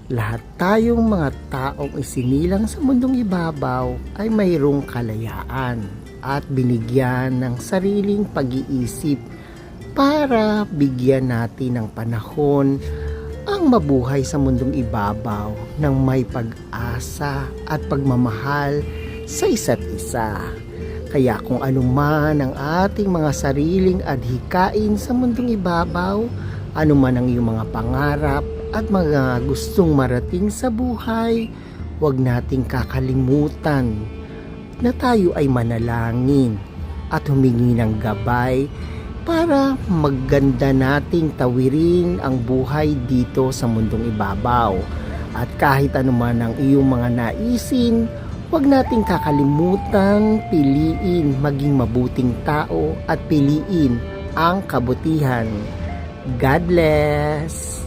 Lahat tayong mga taong isinilang sa mundong ibabaw ay mayroong kalayaan at binigyan ng sariling pag-iisip para bigyan natin ng panahon ang mabuhay sa mundong ibabaw ng may pag-asa at pagmamahal sa isa't isa. Kaya kung ano man ang ating mga sariling adhikain sa mundong ibabaw, ano man ang iyong mga pangarap at mga gustong marating sa buhay, huwag nating kakalimutan na tayo ay manalangin at humingi ng gabay para maganda nating tawirin ang buhay dito sa mundong ibabaw. At kahit anuman ang iyong mga naisin, huwag nating kakalimutang piliin maging mabuting tao at piliin ang kabutihan. God bless!